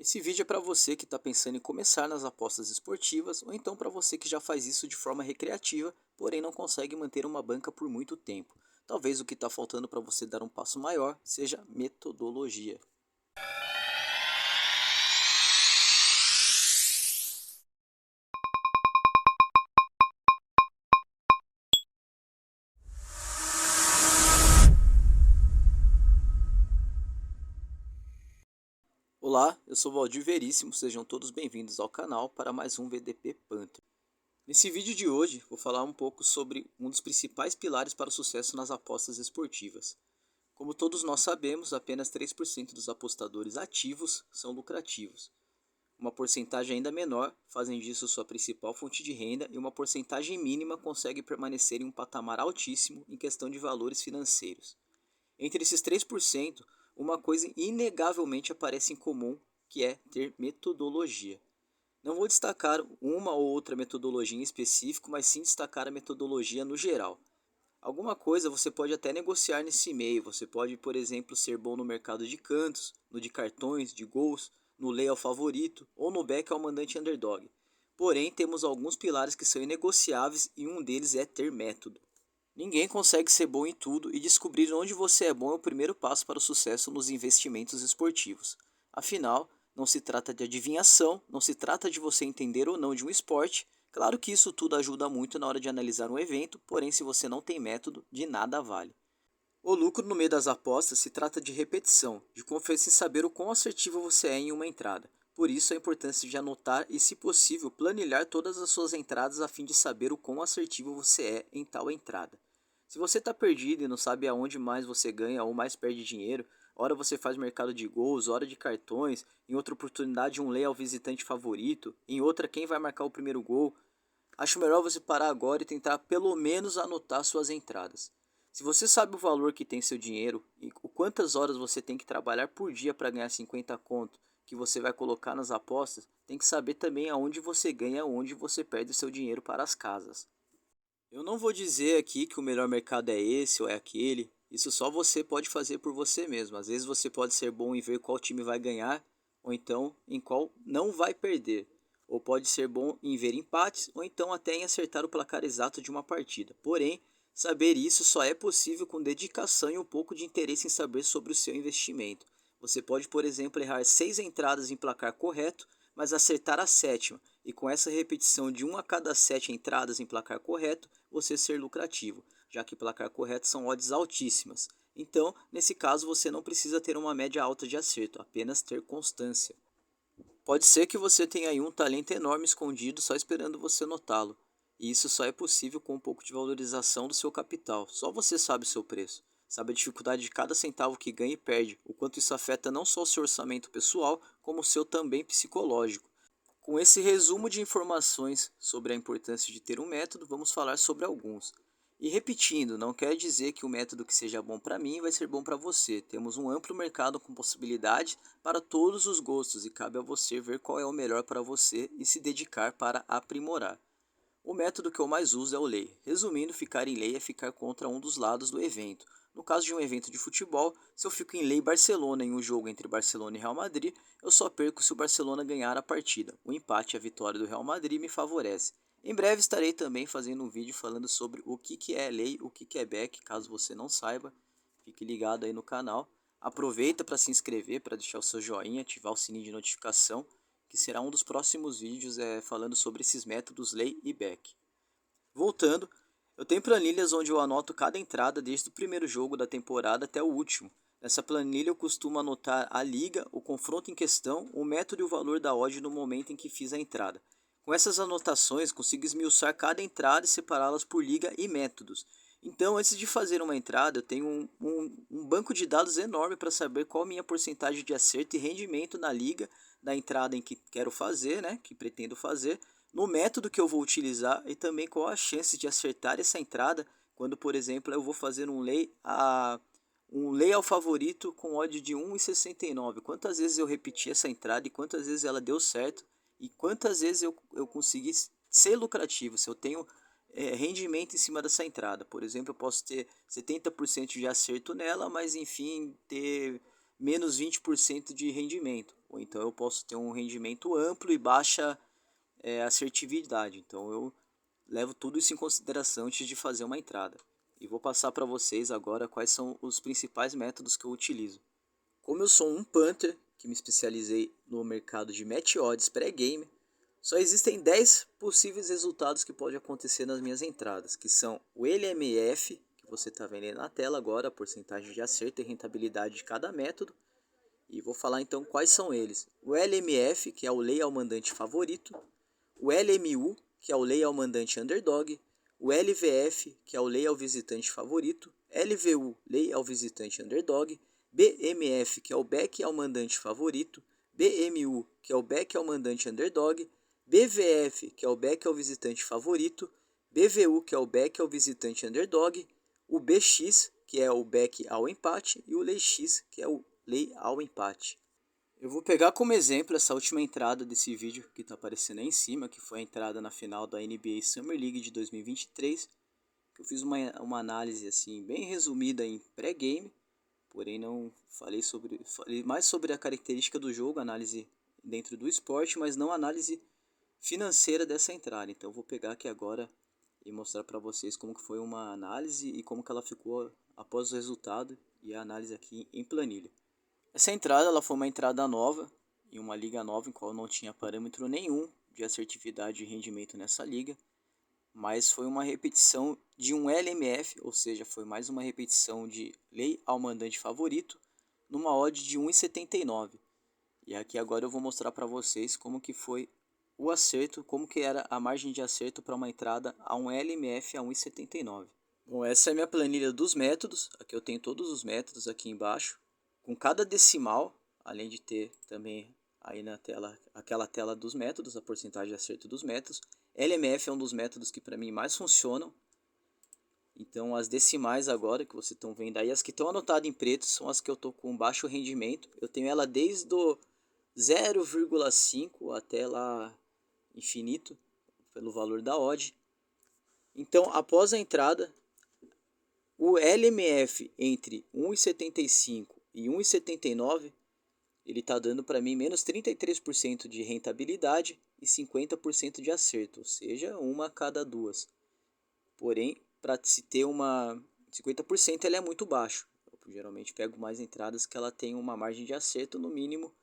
Esse vídeo é para você que está pensando em começar nas apostas esportivas ou então para você que já faz isso de forma recreativa, porém não consegue manter uma banca por muito tempo. Talvez o que está faltando para você dar um passo maior seja metodologia. Olá, eu sou Valdir Veríssimo, sejam todos bem-vindos ao canal para mais um VDP Panther. Nesse vídeo de hoje, vou falar um pouco sobre um dos principais pilares para o sucesso nas apostas esportivas. Como todos nós sabemos, apenas 3% dos apostadores ativos são lucrativos. Uma porcentagem ainda menor fazem disso sua principal fonte de renda e uma porcentagem mínima consegue permanecer em um patamar altíssimo em questão de valores financeiros. Entre esses 3%, uma coisa inegavelmente aparece em comum, que é ter metodologia. Não vou destacar uma ou outra metodologia em específico, mas sim destacar a metodologia no geral. Alguma coisa você pode até negociar nesse meio. Você pode, por exemplo, ser bom no mercado de cantos, no de cartões, de gols, no lay ao favorito ou no back ao mandante underdog. Porém, temos alguns pilares que são inegociáveis e um deles é ter método. Ninguém consegue ser bom em tudo e descobrir onde você é bom é o primeiro passo para o sucesso nos investimentos esportivos. Afinal, não se trata de adivinhação, não se trata de você entender ou não de um esporte. Claro que isso tudo ajuda muito na hora de analisar um evento, porém, se você não tem método, de nada vale. O lucro no meio das apostas se trata de repetição, de confiança em saber o quão assertivo você é em uma entrada. Por isso a importância de anotar e, se possível, planilhar todas as suas entradas a fim de saber o quão assertivo você é em tal entrada. Se você está perdido e não sabe aonde mais você ganha ou mais perde dinheiro, ora você faz mercado de gols, hora de cartões, em outra oportunidade um lay ao visitante favorito, em outra quem vai marcar o primeiro gol, acho melhor você parar agora e tentar pelo menos anotar suas entradas. Se você sabe o valor que tem seu dinheiro e o quantas horas você tem que trabalhar por dia para ganhar 50 conto que você vai colocar nas apostas, tem que saber também aonde você ganha e aonde você perde seu dinheiro para as casas. Eu não vou dizer aqui que o melhor mercado é esse ou é aquele. Isso só você pode fazer por você mesmo. Às vezes você pode ser bom em ver qual time vai ganhar, ou então em qual não vai perder. Ou pode ser bom em ver empates, ou então até em acertar o placar exato de uma partida. Porém, saber isso só é possível com dedicação e um pouco de interesse em saber sobre o seu investimento. Você pode, por exemplo, errar 6 entradas em placar correto, mas acertar a sétima, e com essa repetição de 1 a cada 7 entradas em placar correto, você ser lucrativo, já que placar correto são odds altíssimas. Então, nesse caso, você não precisa ter uma média alta de acerto, apenas ter constância. Pode ser que você tenha aí um talento enorme escondido só esperando você notá-lo. E isso só é possível com um pouco de valorização do seu capital. Só você sabe o seu preço. Sabe a dificuldade de cada centavo que ganha e perde, o quanto isso afeta não só o seu orçamento pessoal, como o seu também psicológico. Com esse resumo de informações sobre a importância de ter um método, vamos falar sobre alguns. E repetindo, não quer dizer que o método que seja bom para mim vai ser bom para você. Temos um amplo mercado com possibilidades para todos os gostos e cabe a você ver qual é o melhor para você e se dedicar para aprimorar. O método que eu mais uso é o lei. Resumindo, ficar em lei é ficar contra um dos lados do evento. No caso de um evento de futebol, se eu fico em lei Barcelona em um jogo entre Barcelona e Real Madrid, eu só perco se o Barcelona ganhar a partida. O empate e a vitória do Real Madrid me favorece. Em breve estarei também fazendo um vídeo falando sobre o que é lei, o que é back, caso você não saiba. Fique ligado aí no canal. Aproveita para se inscrever, para deixar o seu joinha, ativar o sininho de notificação, que será um dos próximos vídeos falando sobre esses métodos lay e back. Voltando, eu tenho planilhas onde eu anoto cada entrada desde o primeiro jogo da temporada até o último. Nessa planilha eu costumo anotar a liga, o confronto em questão, o método e o valor da odd no momento em que fiz a entrada. Com essas anotações, consigo esmiuçar cada entrada e separá-las por liga e métodos. Então, antes de fazer uma entrada, eu tenho um banco de dados enorme para saber qual a minha porcentagem de acerto e rendimento na liga, da entrada em que quero fazer, né, que pretendo fazer, no método que eu vou utilizar e também qual a chance de acertar essa entrada quando, por exemplo, eu vou fazer um lay ao favorito com odd de 1,69. Quantas vezes eu repeti essa entrada e quantas vezes ela deu certo e quantas vezes eu consegui ser lucrativo, se eu tenho rendimento em cima dessa entrada. Por exemplo, eu posso ter 70% de acerto nela, mas enfim, ter menos 20% de rendimento. ou então eu posso ter um rendimento amplo e baixa assertividade. Então eu levo tudo isso em consideração antes de fazer uma entrada. E vou passar para vocês agora quais são os principais métodos que eu utilizo. Como eu sou um punter, que me especializei no mercado de match odds pré-game, só existem 10 possíveis resultados que podem acontecer nas minhas entradas, que são o LMF, que você está vendo aí na tela agora, a porcentagem de acerto e rentabilidade de cada método. E vou falar então quais são eles. O LMF, que é o lei ao mandante favorito, o LMU, que é o lei ao mandante underdog, o LVF, que é o lei ao visitante favorito, LVU, lei ao visitante underdog, BMF, que é o back ao mandante favorito, BMU, que é o back ao mandante underdog, BVF, que é o back ao visitante favorito, BVU, que é o back ao visitante underdog, o BX, que é o back ao empate, e o lei X, que é o lei ao empate. Eu vou pegar como exemplo essa última entrada desse vídeo que está aparecendo aí em cima, que foi a entrada na final da NBA Summer League de 2023, que eu fiz uma análise assim bem resumida em pré-game, porém não falei mais sobre a característica do jogo, análise dentro do esporte, mas não análise financeira dessa entrada. Então eu vou pegar aqui agora e mostrar para vocês como que foi uma análise e como que ela ficou após o resultado e a análise aqui em planilha. Essa entrada ela foi uma entrada nova, em uma liga nova em qual não tinha parâmetro nenhum de assertividade e rendimento nessa liga, mas foi uma repetição de um LMF, ou seja, foi mais uma repetição de lei ao mandante favorito, numa odd de 1,79. E aqui agora eu vou mostrar para vocês como que foi o acerto, como que era a margem de acerto para uma entrada a um LMF a 1,79. Bom, essa é a minha planilha dos métodos, aqui eu tenho todos os métodos aqui embaixo, com cada decimal, além de ter também aí na tela, aquela tela dos métodos, a porcentagem de acerto dos métodos. LMF é um dos métodos que para mim mais funcionam. Então as decimais agora que vocês estão vendo aí, as que estão anotadas em preto são as que eu estou com baixo rendimento. Eu tenho ela desde o 0,5 até lá infinito, pelo valor da odd. Então após a entrada, o LMF entre 1,75 e 1,79, ele está dando para mim menos 33% de rentabilidade e 50% de acerto, ou seja, uma a cada duas. Porém, para se ter uma 50% ele é muito baixo. Eu geralmente pego mais entradas que ela tem uma margem de acerto no mínimo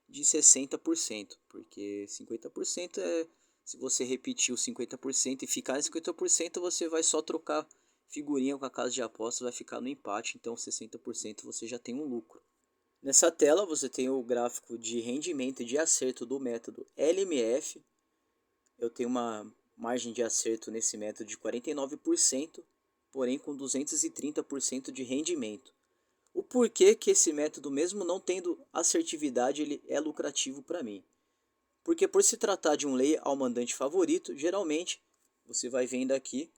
de 60%, porque 50% é, se você repetir os 50% e ficar em 50%, você vai só trocar figurinha com a casa de apostas, vai ficar no empate, então 60% você já tem um lucro. Nessa tela você tem o gráfico de rendimento e de acerto do método LMF. Eu tenho uma margem de acerto nesse método de 49%, porém com 230% de rendimento. O porquê que esse método, mesmo não tendo assertividade, ele é lucrativo para mim? Porque por se tratar de um lei ao mandante favorito, geralmente, você vai vendo aqui,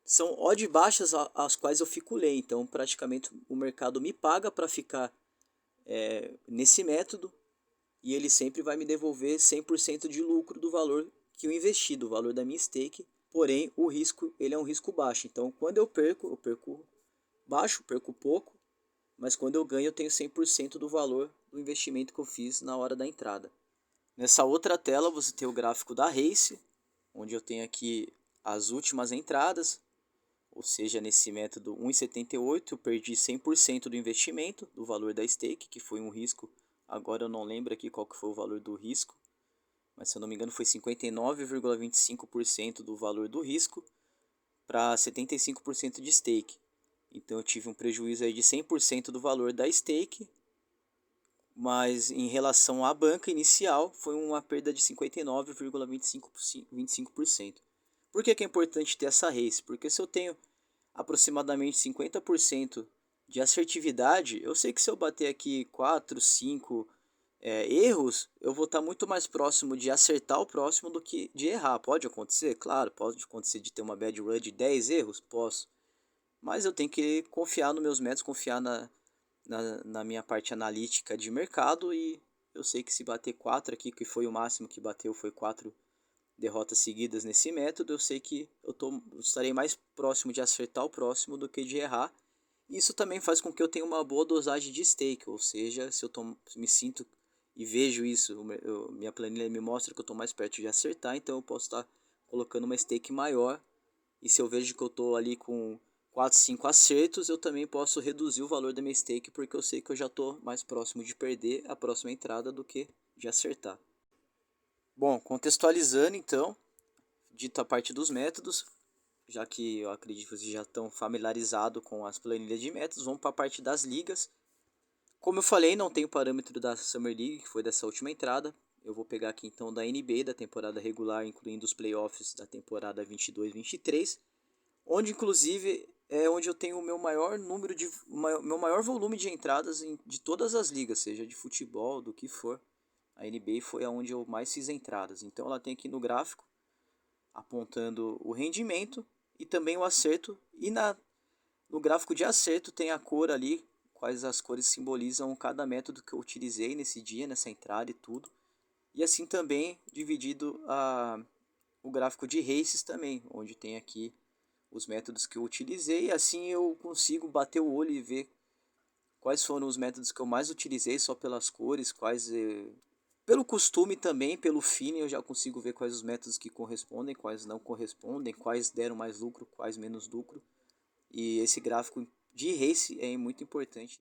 são odds baixas às quais eu fico lei. Então praticamente o mercado me paga para ficar nesse método e ele sempre vai me devolver 100% de lucro do valor que eu investi, do valor da minha stake. Porém, o risco ele é um risco baixo. Então quando eu perco baixo, perco pouco. Mas quando eu ganho, eu tenho 100% do valor do investimento que eu fiz na hora da entrada. Nessa outra tela, você tem o gráfico da Race, onde eu tenho aqui as últimas entradas, ou seja, nesse método 1,78 eu perdi 100% do investimento, do valor da stake, que foi um risco. Agora eu não lembro aqui qual que foi o valor do risco, mas se eu não me engano foi 59,25% do valor do risco para 75% de stake. Então eu tive um prejuízo aí de 100% do valor da stake, mas em relação à banca inicial foi uma perda de 59,25%. Por que é importante ter essa race? Porque se eu tenho aproximadamente 50% de assertividade, eu sei que se eu bater aqui 4, 5 erros, eu vou estar muito mais próximo de acertar o próximo do que de errar. Pode acontecer? Claro, pode acontecer de ter uma bad run de 10 erros? Posso. Mas eu tenho que confiar nos meus métodos, confiar na minha parte analítica de mercado. E eu sei que se bater 4 aqui, que foi o máximo que bateu, foi 4 derrotas seguidas nesse método, eu sei que eu estarei mais próximo de acertar o próximo do que de errar. Isso também faz com que eu tenha uma boa dosagem de stake, ou seja, se eu me sinto e vejo isso, minha planilha me mostra que eu estou mais perto de acertar, então eu posso estar colocando uma stake maior. E se eu vejo que eu estou ali com 4, 5 acertos, eu também posso reduzir o valor da minha stake, porque eu sei que eu já estou mais próximo de perder a próxima entrada do que de acertar. Bom, contextualizando então, dito a parte dos métodos, já que eu acredito que vocês já estão familiarizados com as planilhas de métodos, vamos para a parte das ligas. Como eu falei, não tem o parâmetro da Summer League, que foi dessa última entrada. Eu vou pegar aqui então da NBA, da temporada regular, incluindo os playoffs da temporada 22-23, onde inclusive é onde eu tenho o meu maior número de meu maior volume de entradas de todas as ligas, seja de futebol, do que for. A NBA foi aonde eu mais fiz entradas. Então ela tem aqui no gráfico apontando o rendimento e também o acerto, e no gráfico de acerto tem a cor ali, quais as cores simbolizam cada método que eu utilizei nesse dia, nessa entrada e tudo. E assim também dividido o gráfico de races também, onde tem aqui os métodos que eu utilizei, e assim eu consigo bater o olho e ver quais foram os métodos que eu mais utilizei só pelas cores, pelo costume também, pelo feeling, eu já consigo ver quais os métodos que correspondem, quais não correspondem, quais deram mais lucro, quais menos lucro. E esse gráfico de race é muito importante.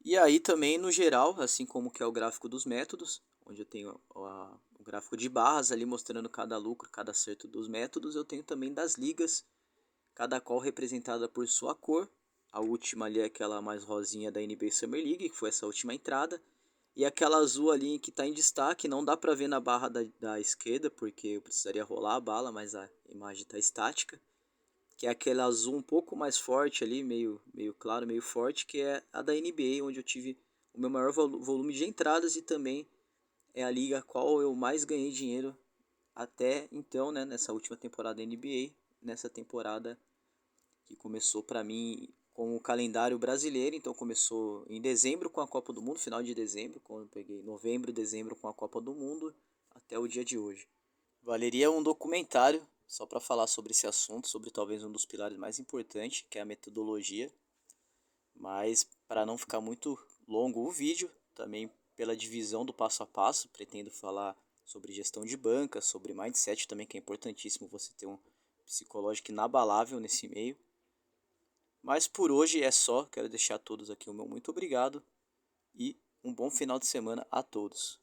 E aí também no geral, assim como que é o gráfico dos métodos, onde eu tenho o gráfico de barras ali mostrando cada lucro, cada acerto dos métodos, eu tenho também das ligas, cada qual representada por sua cor. A última ali é aquela mais rosinha da NBA Summer League, que foi essa última entrada. E aquela azul ali que está em destaque, não dá para ver na barra da esquerda, porque eu precisaria rolar a bala, mas a imagem está estática. Que é aquele azul um pouco mais forte ali, meio claro, meio forte, que é a da NBA, onde eu tive o meu maior volume de entradas e também é a liga a qual eu mais ganhei dinheiro até então, né, nessa última temporada da NBA, nessa temporada que começou para mim com o calendário brasileiro, então começou em dezembro com a Copa do Mundo, final de dezembro, quando eu peguei novembro e dezembro com a Copa do Mundo, até o dia de hoje. Valeria um documentário só para falar sobre esse assunto, sobre talvez um dos pilares mais importantes, que é a metodologia, mas para não ficar muito longo o vídeo, também pela divisão do passo a passo, pretendo falar sobre gestão de banca, sobre mindset também, que é importantíssimo você ter um psicológico inabalável nesse meio. Mas por hoje é só, quero deixar a todos aqui o meu muito obrigado e um bom final de semana a todos.